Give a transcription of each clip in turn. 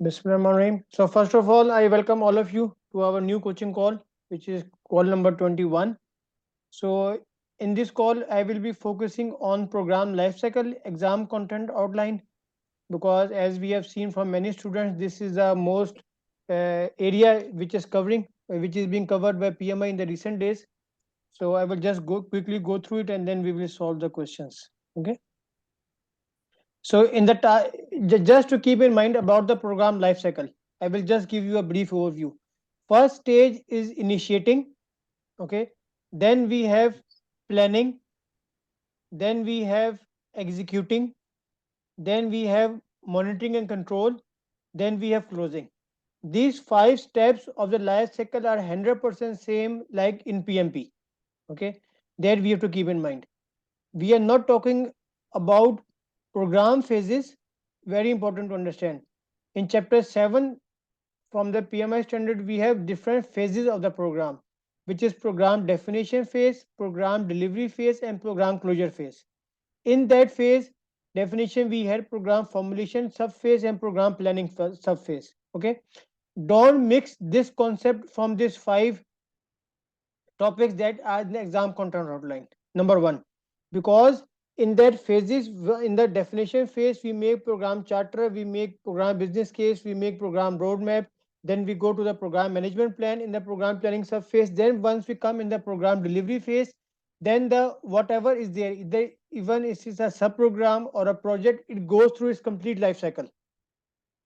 Bismillahirrahmanirrahim. So first of all, I welcome all of you to our new coaching call, which is call number 21. So in this call, I will be focusing on program lifecycle, exam content outline, because as we have seen from many students, this is the most area which is covering, which is being covered by PMI in the recent days. So I will just quickly go through it and then we will solve the questions. Okay. So in the just to keep in mind about the program life cycle, I will just give you a brief overview. First stage is initiating, okay. Then we have planning, then we have executing, then we have monitoring and control, then we have closing. These five steps of the life cycle are 100% same like in PMP, okay. That we have to keep in mind. We are not talking about program phases, very important to understand. In chapter 7 from the PMI standard, we have different phases of the program, which is program definition phase, program delivery phase, and program closure phase. In that phase, definition, we had program formulation subphase and program planning subphase. Okay. Don't mix this concept from these five topics that are in the exam content outline. Number one, because in that phases, in the definition phase, we make program charter, we make program business case, we make program roadmap, then we go to the program management plan in the program planning subphase. Then once we come in the program delivery phase, then the whatever is there, either even if it's a sub program or a project, it goes through its complete life cycle.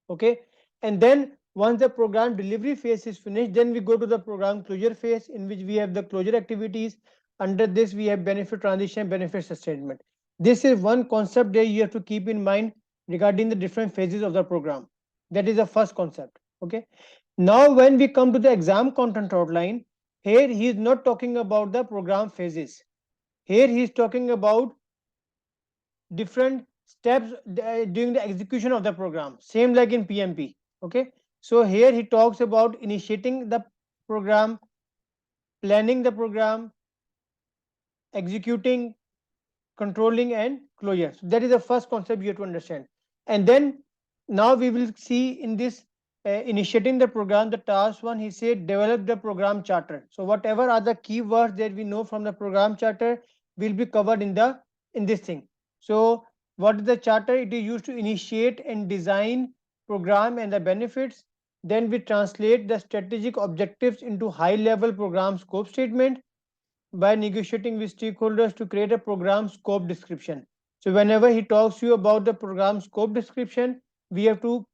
Okay. And then once the program delivery phase is finished, then we go to the program closure phase, in which we have the closure activities. Under this, we have benefit transition, benefit sustainment. This is one concept that you have to keep in mind regarding the different phases of the program. That is the first concept. Okay. Now when we come to the exam content outline, here he is not talking about the program phases. Here he is talking about different steps during the execution of the program, same like in PMP. Okay. So here he talks about initiating the program, planning the program, executing, controlling, and closure. So that is the first concept you have to understand. And then now we will see in this initiating the program, the task one, he said develop the program charter. So whatever are the keywords that we know from the program charter will be covered in this thing. So what is the charter? It is used to initiate and design program and the benefits. Then we translate the strategic objectives into high level program scope statement by negotiating with stakeholders to create a program scope description. So whenever he talks to you about the program scope description, we have to,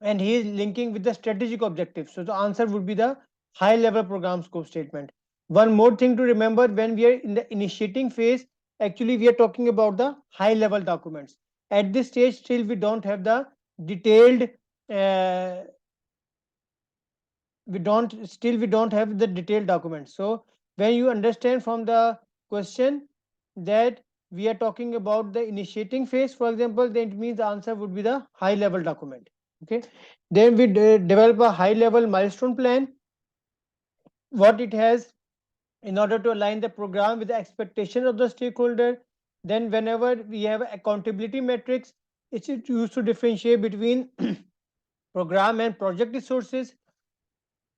and he is linking with the strategic objectives. So the answer would be the high level program scope statement. One more thing to remember, when we are in the initiating phase, actually we are talking about the high level documents. At this stage, still we don't have the detailed uh, we don't have the detailed documents. So when you understand from the question that we are talking about the initiating phase, for example, then it means the answer would be the high level document. Okay. Then we develop a high level milestone plan, what it has, in order to align the program with the expectation of the stakeholder. Then whenever we have accountability metrics, it's used to differentiate between program and project resources.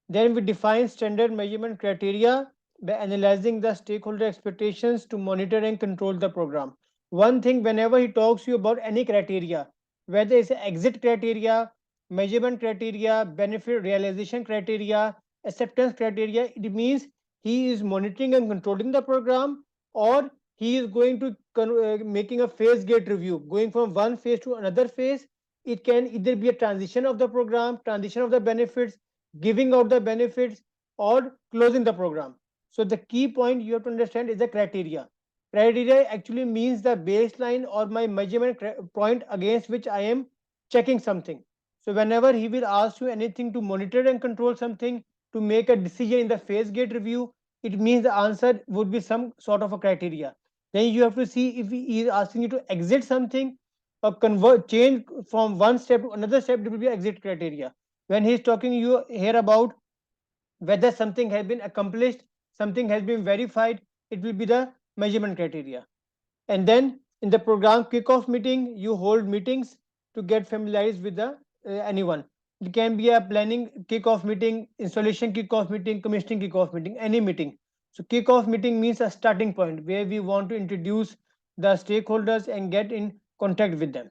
Then we define standard measurement criteria by analyzing the stakeholder expectations to monitor and control the program. One thing, whenever he talks to you about any criteria, whether it's exit criteria, measurement criteria, benefit realization criteria, acceptance criteria, it means he is monitoring and controlling the program, or he is going to making a phase gate review, going from one phase to another phase. It can either be a transition of the program, transition of the benefits, giving out the benefits, or closing the program. So the key point you have to understand is the criteria. Criteria actually means the baseline or my measurement point against which I am checking something. So whenever he will ask you anything to monitor and control something, to make a decision in the phase gate review, it means the answer would be some sort of a criteria. Then you have to see if he is asking you to exit something or convert change from one step to another step, it will be exit criteria. When he is talking you here about whether something has been accomplished, something has been verified, it will be the measurement criteria. And then in the program kickoff meeting, you hold meetings to get familiarized with the anyone. It can be a planning kickoff meeting, installation kickoff meeting, commissioning kickoff meeting, any meeting. So kickoff meeting means a starting point where we want to introduce the stakeholders and get in contact with them.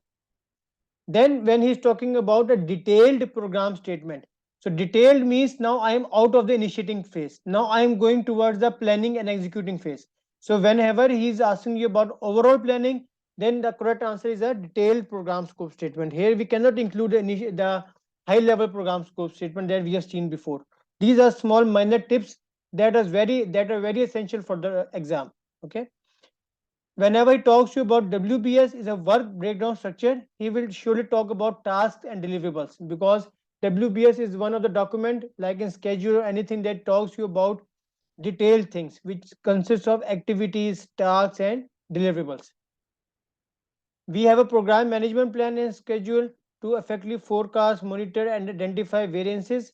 Then when he's talking about a detailed program statement, so detailed means now I am out of the initiating phase. Now I am going towards the planning and executing phase. So whenever he is asking you about overall planning, then the correct answer is a detailed program scope statement. Here we cannot include the high level program scope statement that we have seen before. These are small minor tips that are very essential for the exam. Okay. Whenever he talks to you about WBS is a work breakdown structure, he will surely talk about tasks and deliverables, because WBS is one of the document like in schedule or anything that talks to you about detailed things which consists of activities, tasks and deliverables. We have a program management plan and schedule to effectively forecast, monitor and identify variances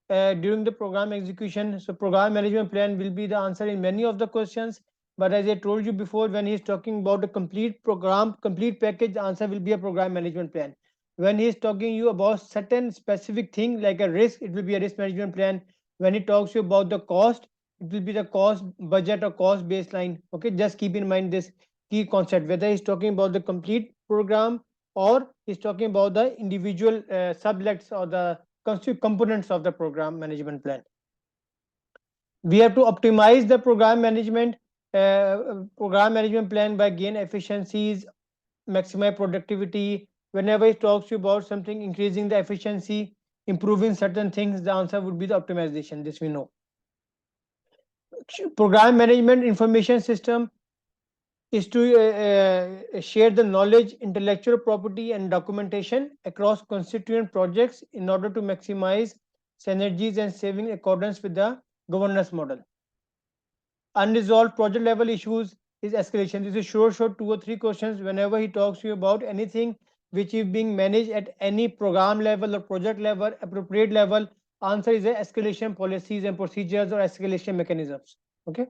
during the program execution. So program management plan will be the answer in many of the questions. But as I told you before, when he's talking about a complete program, complete package, the answer will be a program management plan. When he's talking you about certain specific thing like a risk, it will be a risk management plan. When he talks to you about the cost, it will be the cost budget or cost baseline. Okay, just keep in mind this key concept, whether he's talking about the complete program or he's talking about the individual sublets or the constituent components of the program management plan. We have to optimize the program management plan by gain efficiencies, maximize productivity. Whenever it talks to you about something increasing the efficiency, improving certain things, the answer would be the optimization. This we know. Program management information system is to share the knowledge, intellectual property, and documentation across constituent projects in order to maximize synergies and saving accordance with the governance model. Unresolved project level issues is escalation. This is short 2 or 3 questions. Whenever he talks to you about anything which is being managed at any program level or project level, appropriate level, answer is a escalation policies and procedures or escalation mechanisms. Okay.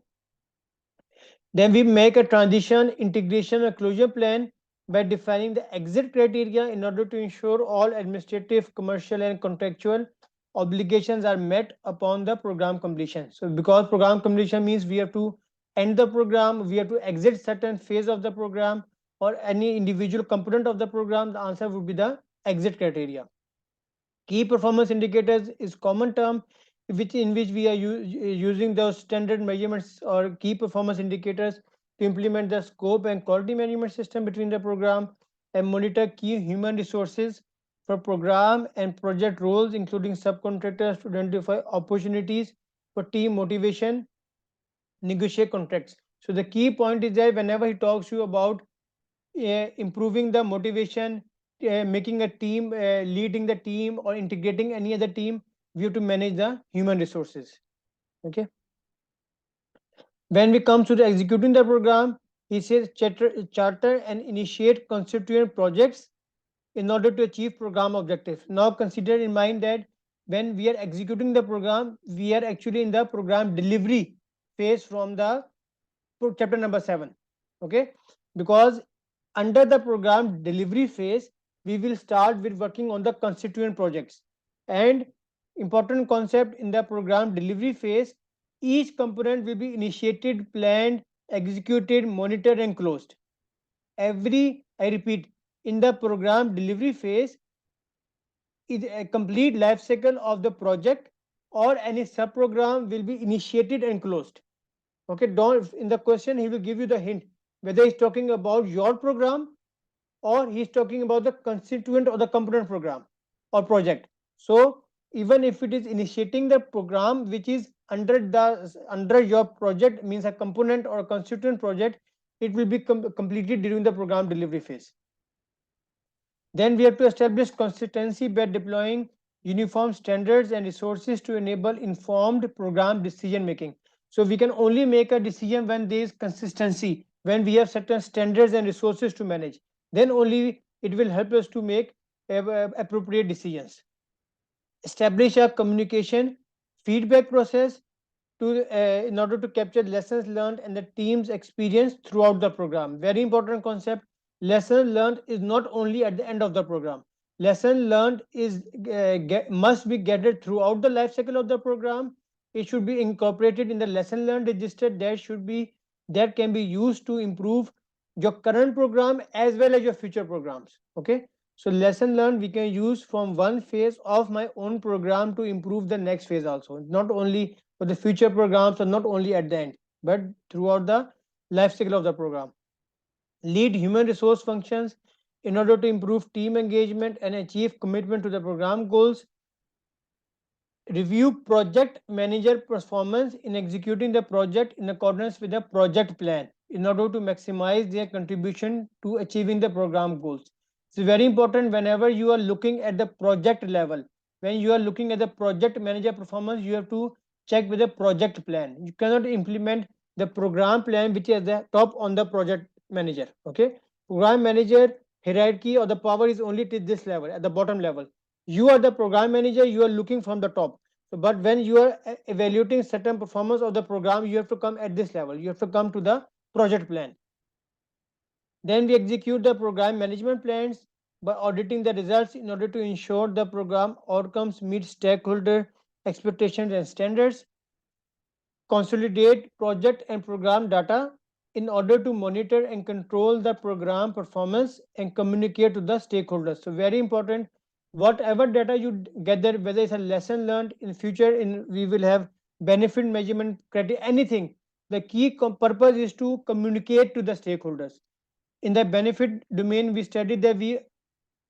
Then we make a transition, integration, or closure plan by defining the exit criteria in order to ensure all administrative, commercial, and contractual obligations are met upon the program completion. So, because program completion means we have to end the program, we have to exit certain phase of the program or any individual component of the program, the answer would be the exit criteria. Key performance indicators is common term which we are using those standard measurements or key performance indicators to implement the scope and quality management system between the program and monitor key human resources for program and project roles, including subcontractors, to identify opportunities for team motivation, negotiate contracts. So the key point is that whenever he talks to you about improving the motivation, making a team, leading the team, or integrating any other team, we have to manage the human resources. Okay. When we come to the executing the program, he says charter and initiate constituent projects in order to achieve program objectives. Now consider in mind that when we are executing the program, we are actually in the program delivery phase from the chapter number 7. Okay, because under the program delivery phase, we will start with working on the constituent projects. And important concept in the program delivery phase, each component will be initiated, planned, executed, monitored and closed. I repeat, in the program delivery phase is a complete life cycle of the project or any sub program will be initiated and closed. Okay, don't in the question he will give you the hint whether he's talking about your program or he's talking about the constituent or the component program or project. So even if it is initiating the program which is under your project, means a component or a constituent project, it will be completed during the program delivery phase. Then we have to establish consistency by deploying uniform standards and resources to enable informed program decision making. So we can only make a decision when there is consistency, when we have certain standards and resources to manage. Then only it will help us to make appropriate decisions. Establish a communication feedback process in order to capture lessons learned and the team's experience throughout the program. Very important concept. Lesson learned is not only at the end of the program. Lesson learned is must be gathered throughout the life cycle of the program. It should be incorporated in the lesson learned register that can be used to improve your current program as well as your future programs. Okay, so lesson learned we can use from one phase of my own program to improve the next phase also, not only for the future programs or not only at the end, but throughout the life cycle of the program. Lead human resource functions in order to improve team engagement and achieve commitment to the program goals. Review project manager performance in executing the project in accordance with the project plan in order to maximize their contribution to achieving the program goals. It's very important whenever you are looking at the project level. When you are looking at the project manager performance, you have to check with the project plan. You cannot implement the program plan which is the top on the project manager. Okay, program manager hierarchy or the power is only to this level, at the bottom level. You are the program manager, you are looking from the top. So, but when you are evaluating certain performance of the program, you have to come at this level. You have to come to the project plan. Then we execute the program management plans by auditing the results in order to ensure the program outcomes meet stakeholder expectations and standards. Consolidate project and program data in order to monitor and control the program performance and communicate to the stakeholders. So very important, whatever data you gather, whether it's a lesson learned in future, in we will have benefit measurement criteria, anything, the key purpose is to communicate to the stakeholders. In the benefit domain, we studied that we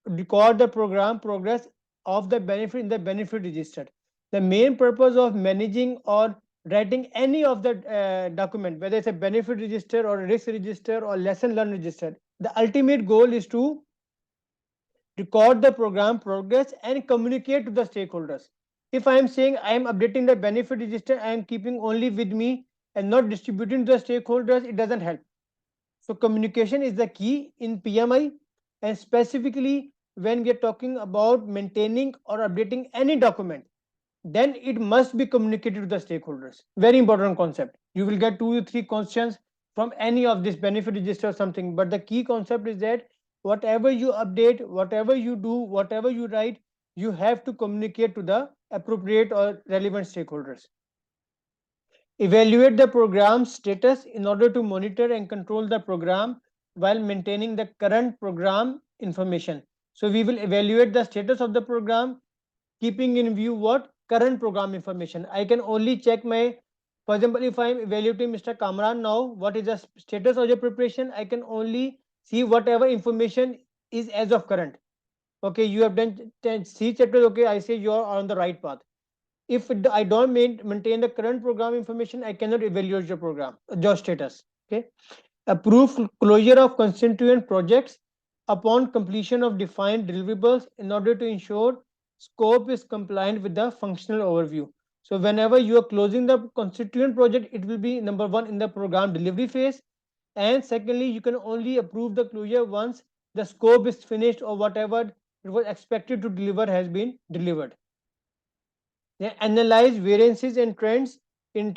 record the program progress of the benefit in the benefit register. The main purpose of managing or writing any of the document, whether it's a benefit register or a risk register or lesson learned register, the ultimate goal is to record the program progress and communicate to the stakeholders. If I am saying I am updating the benefit register, I am keeping only with me and not distributing to the stakeholders, it doesn't help. So communication is the key in PMI, and specifically when we are talking about maintaining or updating any document, then it must be communicated to the stakeholders. Very important concept. You will get 2 to 3 questions from any of this benefit register or something, but the key concept is that whatever you update, whatever you do, whatever you write, you have to communicate to the appropriate or relevant stakeholders. Evaluate the program status in order to monitor and control the program while maintaining the current program information. So we will evaluate the status of the program, keeping in view what current program information. I can only check my, for example, if I am evaluating Mr. Kamran now, what is the status of your preparation? I can only see whatever information is as of current. Okay, you have done 10 C chapters. Okay, I say you are on the right path. If I don't maintain the current program information, I cannot evaluate your program, your status. Okay. Approve closure of constituent projects upon completion of defined deliverables in order to ensure scope is compliant with the functional overview. So whenever you are closing the constituent project, it will be number one in the program delivery phase. And secondly, you can only approve the closure once the scope is finished or whatever it was expected to deliver has been delivered. They analyze variances and trends in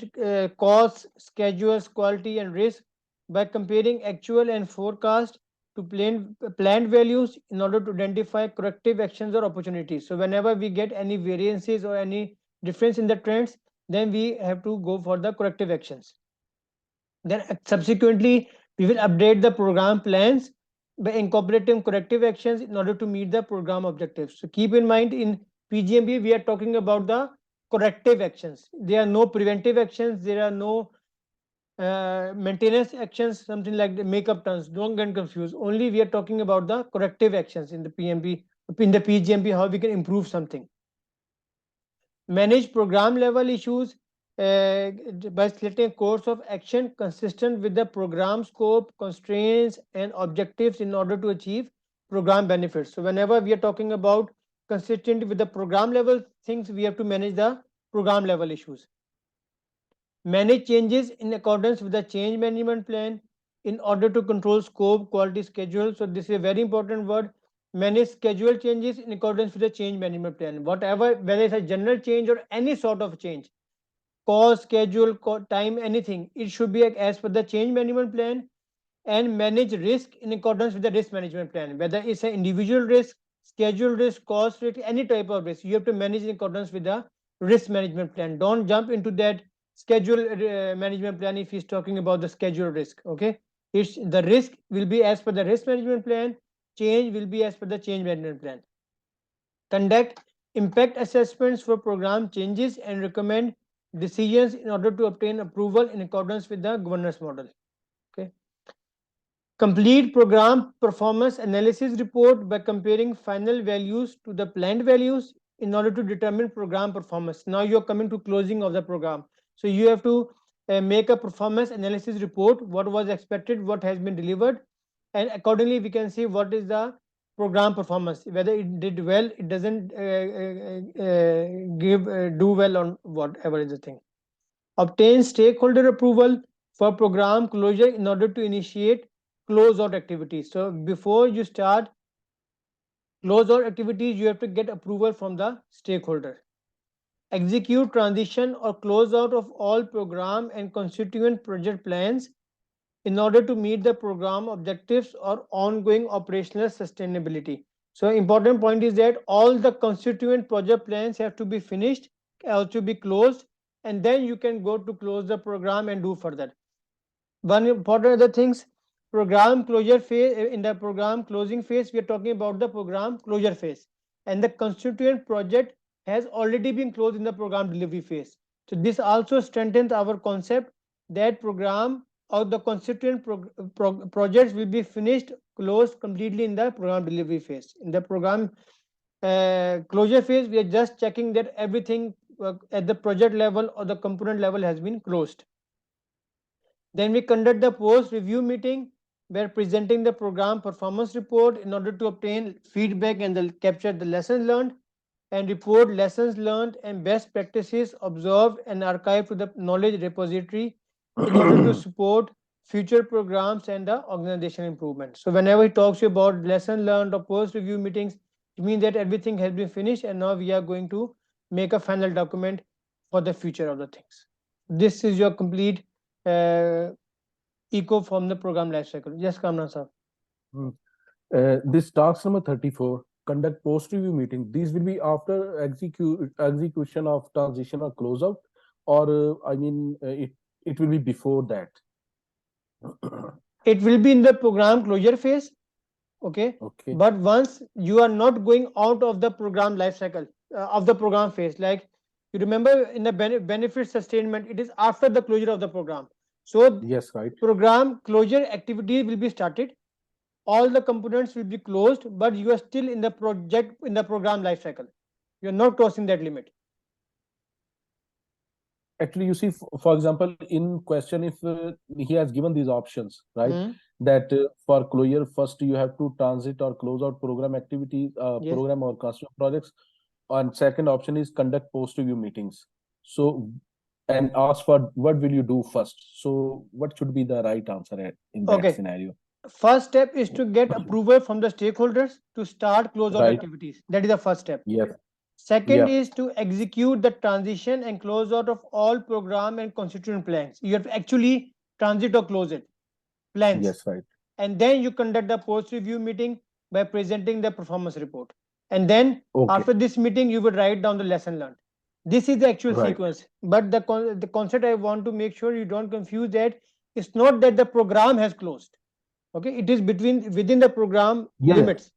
costs, schedules, quality, and risk by comparing actual and forecast to planned values in order to identify corrective actions or opportunities. So, whenever we get any variances or any difference in the trends, then we have to go for the corrective actions. Then, subsequently, we will update the program plans by incorporating corrective actions in order to meet the program objectives. So keep in mind, in PGMP, we are talking about the corrective actions. There are no preventive actions. There are no maintenance actions, something like the makeup turns. Don't get confused. Only we are talking about the corrective actions in the PMP, in the PGMP, how we can improve something. Manage program level issues by selecting a course of action consistent with the program scope, constraints, and objectives in order to achieve program benefits. So, whenever we are talking about consistent with the program level things, we have to manage the program level issues. Manage changes in accordance with the change management plan in order to control scope, quality, schedule. So, this is a very important word. Manage schedule changes in accordance with the change management plan. Whatever, whether it's a general change or any sort of change, cost, schedule, time, anything, it should be as per the change management plan. And manage risk in accordance with the risk management plan, whether it's an individual risk, schedule risk, cost risk, any type of risk. You have to manage in accordance with the risk management plan. Don't jump into that schedule management plan if he's talking about the schedule risk. Okay, it's the risk will be as per the risk management plan, change will be as per the change management plan. Conduct impact assessments for program changes and recommend decisions in order to obtain approval in accordance with the governance model. Okay. Complete program performance analysis report by comparing final values to the planned values in order to determine program performance. Now you are coming to closing of the program. So you have to make a performance analysis report, what was expected, what has been delivered, and accordingly we can see what is the program performance, whether it did well, it doesn't give do well on whatever is the thing. Obtain stakeholder approval for program closure in order to initiate closeout activities. So before you start closeout activities, you have to get approval from the stakeholder. Execute transition or closeout of all program and constituent project plans in order to meet the program objectives or ongoing operational sustainability. So important point is that all the constituent project plans have to be finished, have to be closed, and then you can go to close the program and do further. One important other things, program closure phase. In the program closing phase, we are talking about the program closure phase, and the constituent project has already been closed in the program delivery phase. So this also strengthens our concept that program or the constituent projects will be finished, closed completely in the program delivery phase. In the program closure phase, we are just checking that everything at the project level or the component level has been closed. Then we conduct the post-review meeting where presenting the program performance report in order to obtain feedback and capture the lessons learned, and report lessons learned and best practices observed and archived to the knowledge repository in order to support future programs and the organization improvement. So whenever he talks about lesson learned or post-review meetings, it means that everything has been finished and now we are going to make a final document for the future of the things. This is your complete uh, echo from the program lifecycle. Yes, Kamran sir. Hmm. This task number 34, conduct post-review meeting. These will be after execution of transition or closeout, or it will be before that. It will be in the program closure phase. Okay. Okay. But once you are not going out of the program lifecycle of the program phase, like you remember in the benefit sustainment, it is after the closure of the program. So Yes, right. program closure activity will be started, all the components will be closed, but you are still in the project in the program life cycle. You are not crossing that limit. Actually, you see, for example, in question, if he has given these options, right, Hmm. that for closure, first you have to transit or close out program activities, Yes. program or customer projects, and second option is conduct post-review meetings. So, and ask for what will you do first. So, what should be the right answer in that Okay. scenario? First step is to get approval from the stakeholders to start closeout Right? activities. That is the first step. Yes. Second Yeah. is to execute the transition and close out of all program and constituent plans. You have to actually transit or close it, plans. Yes. Right. And then you conduct the post review meeting by presenting the performance report. And then Okay. after this meeting, you would write down the lesson learned. This is the actual Right. sequence. But the concept I want to make sure you don't confuse that it's not that the program has closed. Okay, it is within the program Yeah. limits.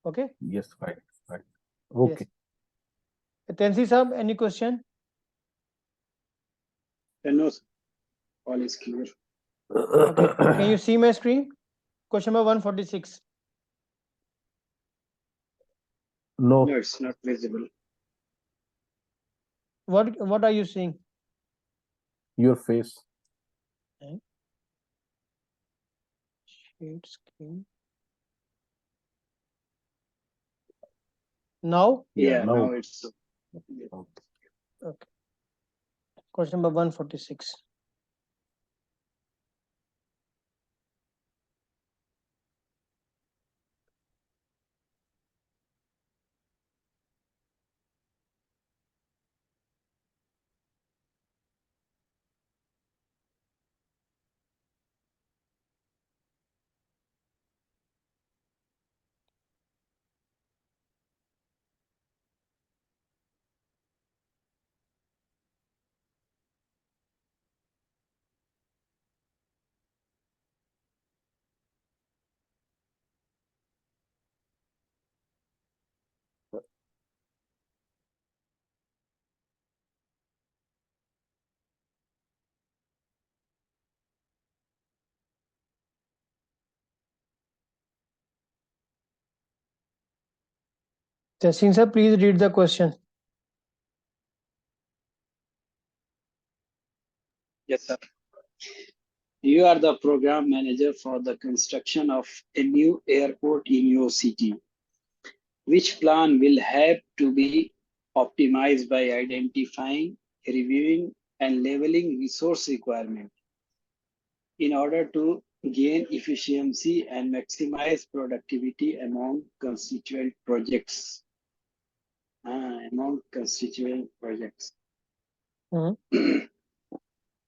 Okay. Yes. Right. Right. Yes. Okay. Tansi Saab, any question? No, sir. All is clear. Okay. Can you see my screen? Question number 146. No, No, it's not visible. What are you seeing? your face. Okay. Shade screen. Now? Yeah. Yeah, now No. it's Okay. Question number 146. Testing sir, please read the question. Yes, sir. You are the program manager for the construction of a new airport in your city. Which plan will have to be optimized by identifying, reviewing, and leveling resource requirement in order to gain efficiency and maximize productivity among constituent projects? Among constituent projects.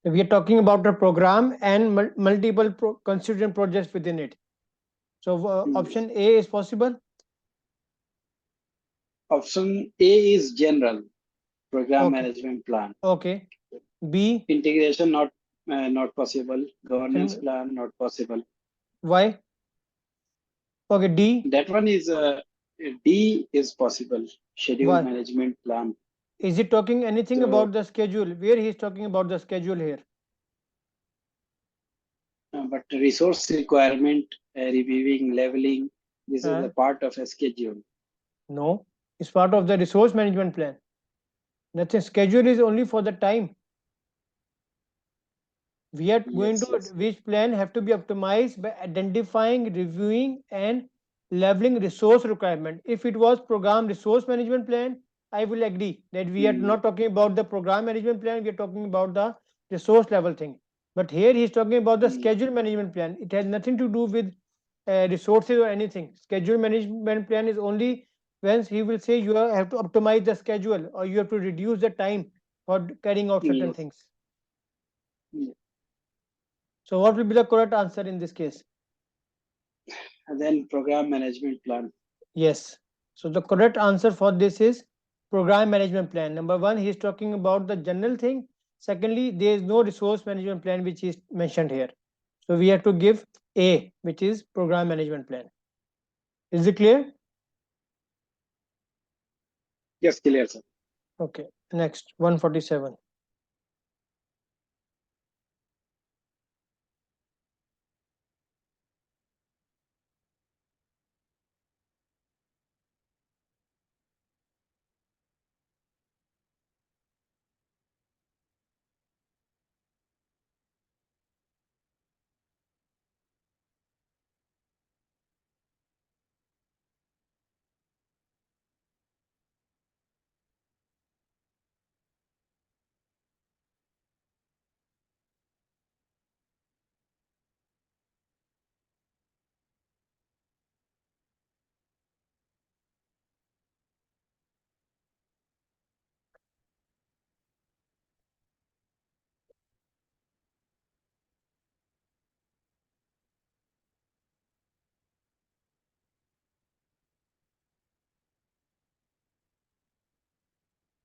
We are talking about a program and multiple constituent projects within it. So option A is possible. Option A is general program Okay. management plan. Okay. B. Integration not possible. Governance plan not possible. Why? Okay. D. That one is D is possible. Schedule Why? management plan. Is he talking anything about the schedule? Where he is talking about the schedule here? But resource requirement, reviewing, leveling, this is a part of a schedule. No, it's part of the resource management plan. Nothing. Schedule is only for the time. We are going to which plan have to be optimized by identifying, reviewing, and leveling resource requirement. If it was program resource management plan, I will agree that we are not talking about the program management plan, we are talking about the resource level thing. But here he is talking about the schedule management plan. It has nothing to do with resources or anything. Schedule management plan is only when he will say you have to optimize the schedule or you have to reduce the time for carrying out certain things. So what will be the correct answer in this case? And then program management plan. Yes. So the correct answer for this is program management plan. Number one, he is talking about the general thing. Secondly, there is no resource management plan which is mentioned here. So we have to give A, which is program management plan. Is it clear? Yes, clear, sir. Okay. Next, 147.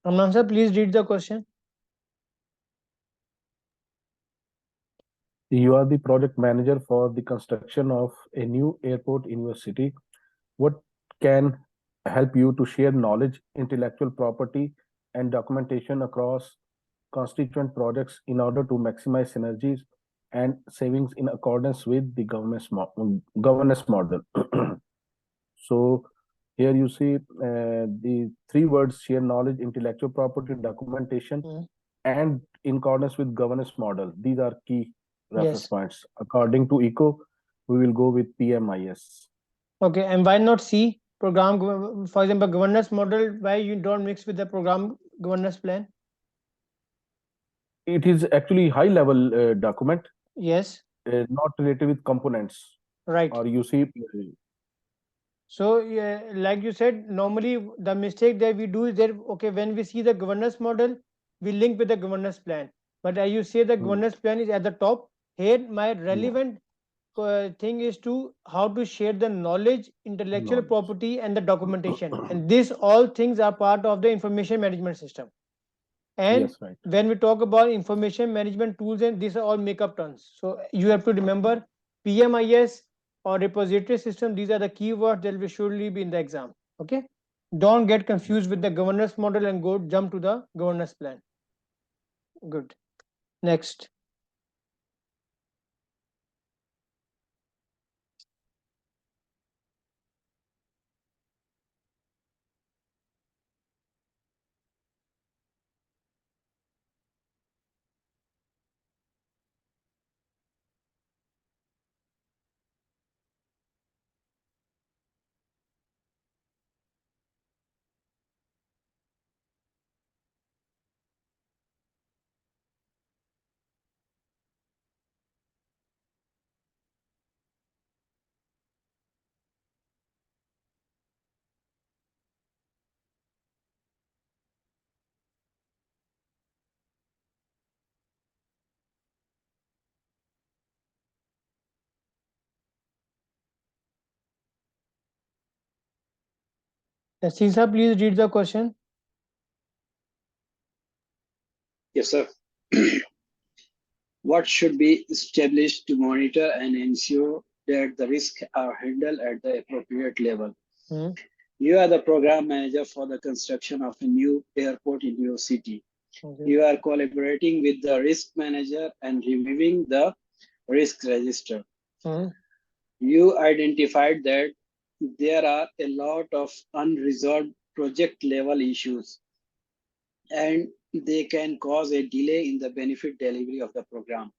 Ramnan sir, please read the question. You are the project manager for the construction of a new airport in your city. What can help you to share knowledge, intellectual property, and documentation across constituent projects in order to maximize synergies and savings in accordance with the governance model? So here you see the three words: share knowledge, intellectual property, documentation, and in accordance with governance model. These are key reference points. According to ECO, we will go with PMIS. Okay, and why not C, program, for example, governance model? Why you don't mix with the program governance plan? It is actually high level document. Yes. Not related with components. Right. Or you see. So, yeah, like you said, normally the mistake that we do is that, okay, when we see the governance model, we link with the governance plan. But as you say, the governance plan is at the top. Here, my relevant thing is to how to share the knowledge, intellectual property, and the documentation. And these all things are part of the information management system. And when we talk about information management tools, and these are all makeup terms. So you have to remember PMIS or repository system. These are the keywords that will surely be in the exam. Okay. Don't get confused with the governance model and go jump to the governance plan. Good. Next. Sisa, please read the question. Yes, sir. What should be established to monitor and ensure that the risks are handled at the appropriate level? Hmm. You are the program manager for the construction of a new airport in your city. Okay. You are collaborating with the risk manager and reviewing the risk register. Hmm. You identified that there are a lot of unresolved project level issues and they can cause a delay in the benefit delivery of the program.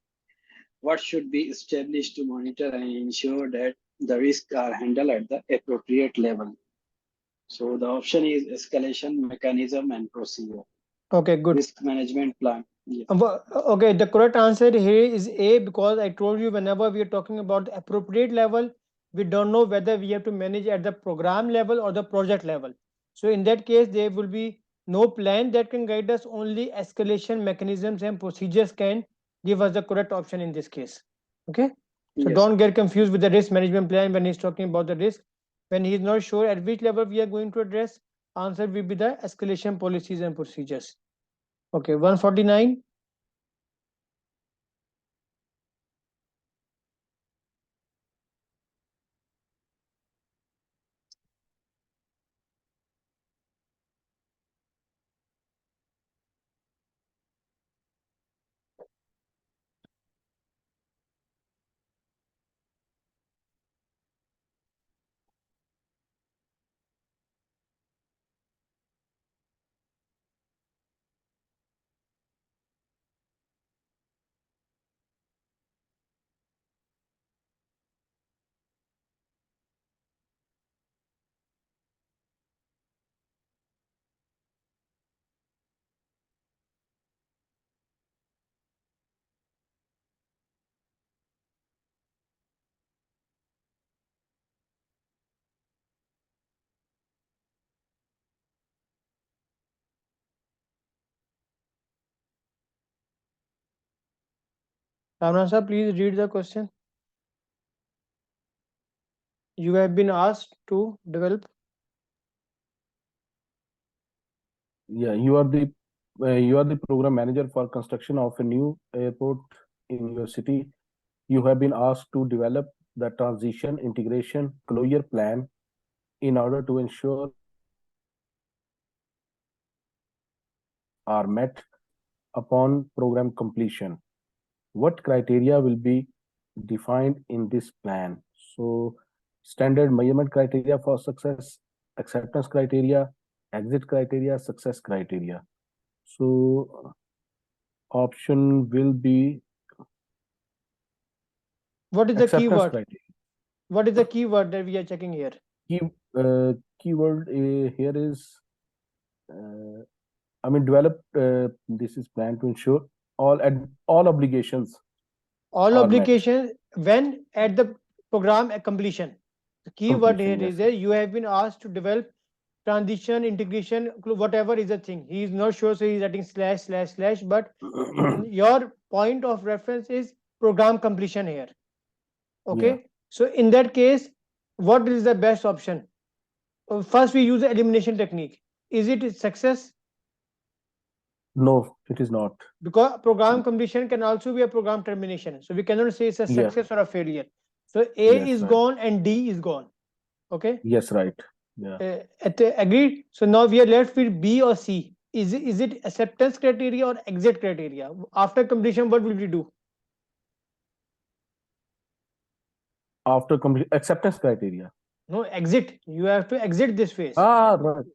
What should be established to monitor and ensure that the risks are handled at the appropriate level? So the option is escalation mechanism and procedure. Okay, good. Risk management plan. Yeah. Okay, the correct answer here is A, because I told you whenever we are talking about the appropriate level, we don't know whether we have to manage at the program level or the project level. So in that case, there will be no plan that can guide us, only escalation mechanisms and procedures can give us the correct option in this case. Okay, so Yes. don't get confused with the risk management plan when he's talking about the risk. When he's not sure at which level we are going to address, answer will be the escalation policies and procedures. Okay, 149. Ramana sir, please read the question. You have been asked to develop. Yeah, you are the program manager for construction of a new airport in your city. You have been asked to develop the transition, integration, closure plan in order to ensure are met upon program completion. What criteria will be defined in this plan? So, standard measurement criteria for success, acceptance criteria, exit criteria, success criteria. So, option will be What is the acceptance keyword? criteria. What is the keyword that we are checking here? Key keyword here is develop. This is planned to ensure all obligations All are met. obligations when at the program completion. The keyword here Completion, is yes. that you have been asked to develop transition, integration, whatever is the thing. He is not sure, so he's writing slash slash slash. But your point of reference is program completion here. Yeah. Okay, so in that case, what is the best option? First, we use the elimination technique. Is it success? No, it is not. Because program completion can also be a program termination. So we cannot say it's a Yeah. success or a failure. So A Yes, is right. gone and D is gone. Okay. Yes, right. Yeah. Agreed. So now we are left with B or C. Is it acceptance criteria or exit criteria? After completion, what will we do? After complete acceptance criteria. No, exit. You have to exit this phase. Ah, right.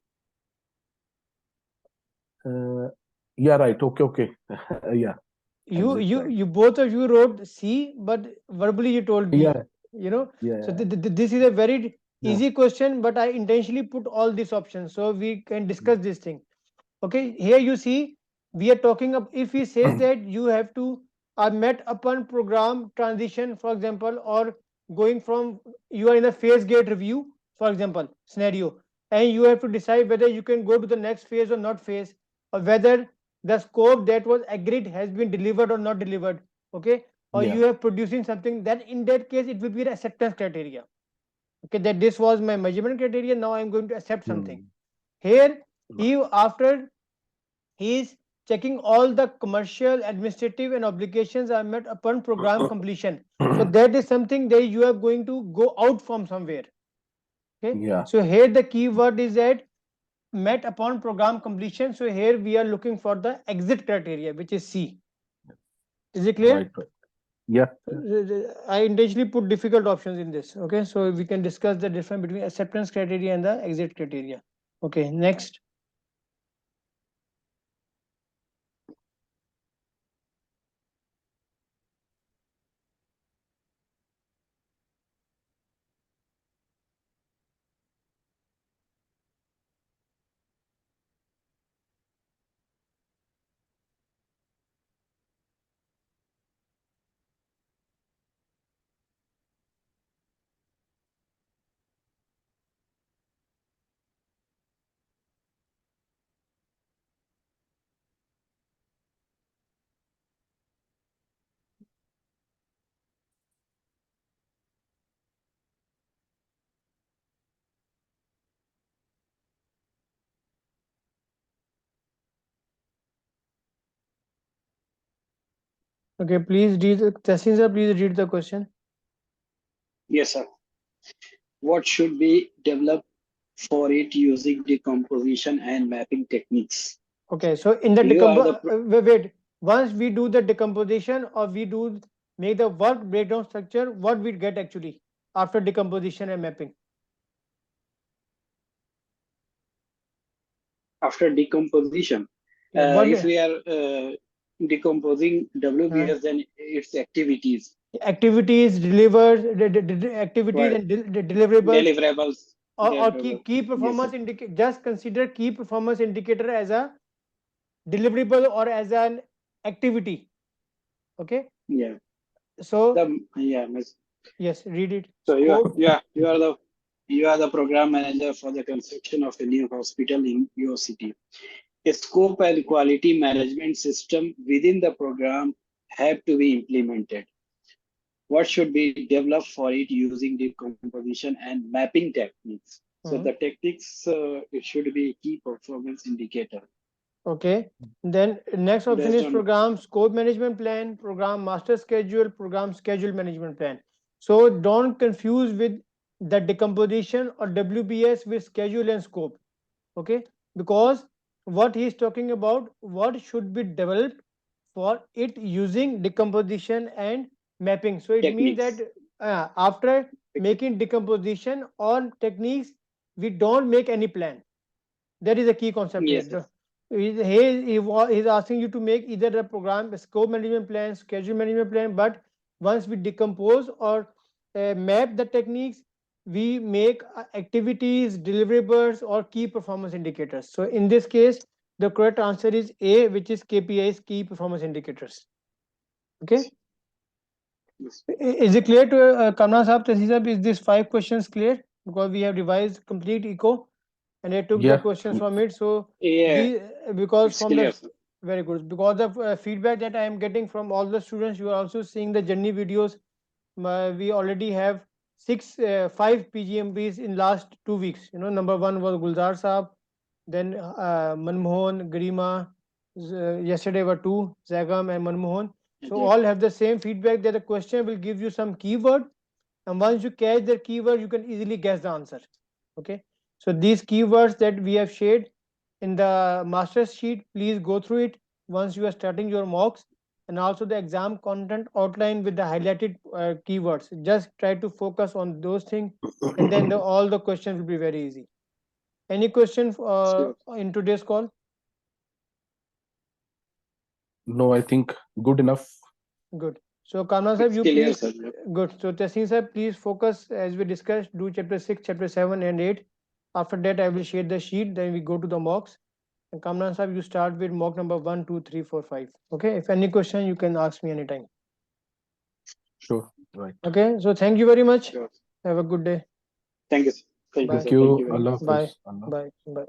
Yeah, right. Okay, okay. Yeah, you exit you right. you both of you wrote C, but verbally you told B. Yeah, So yeah, this is a very yeah. easy question, but I intentionally put all these options so we can discuss this thing. Okay, here you see we are talking of, if he says that you have to are met upon program transition, for example, or going from, you are in a phase gate review, for example scenario, and you have to decide whether you can go to the next phase or not phase, or whether the scope that was agreed has been delivered or not delivered. Okay, or Yeah. you are producing something, that in that case it will be the acceptance criteria. Okay, that this was my measurement criteria, now I'm going to accept Hmm. something. Here, after he is checking all the commercial, administrative, and obligations are met upon program completion. So that is something that you are going to go out from somewhere. Okay. Yeah. So here the keyword is that met upon program completion. So here we are looking for the exit criteria, which is C. Is it clear? Right. Yeah. I intentionally put difficult options in this. Okay, so we can discuss the difference between acceptance criteria and the exit criteria. Okay, next. Okay, please read Tessin sir, please read the question. Yes, sir. What should be developed for it using decomposition and mapping techniques? Okay, so in the You are the wait, once we do the decomposition or we do make the work breakdown structure, what we get actually after decomposition and mapping? after decomposition. Yeah, what If we are decomposing WBS, then its activities, activities, activities right? and deliverables, Deliverables, or deliverables. key Yes, sir. performance indicator. Just consider key performance indicator as a deliverable or as an activity. Okay, Yeah. so Yeah. Miss. yes, read it. So Scope. you are the program manager for the construction of a new hospital in your city. A scope and quality management system within the program have to be implemented. What should be developed for it using decomposition and mapping techniques? So the techniques, it should be key performance indicator. Okay. Then next option Based is on program scope management plan, program master schedule, program schedule management plan. So don't confuse with the decomposition or WBS with schedule and scope. Okay, because what he is talking about, what should be developed for it using decomposition and mapping. So it means that techniques. after making decomposition or techniques, we don't make any plan. That is a key concept here. Yes, yes. He's asking you to make either a program, a scope management plan, schedule management plan, but once we decompose or map the techniques, we make activities, deliverables, or key performance indicators. So in this case, the correct answer is A, which is KPIs, key performance indicators. Okay. Yes. Is it clear to Kamran Saab, Tasi Saab, is this 5 questions clear? Because we have revised complete eco and I took the Yeah. questions from it. So Yeah, the because it's from clear, the sir. very good, because the feedback that I am getting from all the students, you are also seeing the journey videos. We already have 5 PGMPs in last 2 weeks. Number one was Gulzar Saab, then Manmohan, Garima. Yesterday were two, Zagam and Manmohan. So Okay. all have the same feedback that the question will give you some keyword, and once you catch the keyword, you can easily guess the answer. Okay, so these keywords that we have shared in the master sheet, please go through it once you are starting your mocks, and also the exam content outline with the highlighted keywords. Just try to focus on those things, and then all the questions will be very easy. Any question Sure. in today's call? No, I think good enough. Good. So Kamran sahib, It's you clear, please, sir. Yep. good. So Tessin sahib, please focus as we discussed. Do chapter 6, chapter 7, and 8. After that, I will share the sheet. Then we go to the mocks. And Kamran sahib, you start with mock number 1, 2, 3, 4, 5. Okay. If any question, you can ask me anytime. Sure. Right. Okay. So thank you very much. Sure. Have a good day. Thank you, sir. Thank you, Bye. sir. Thank Thank you. you very much. Allah Bye. Hafiz. Allah. Bye. Bye.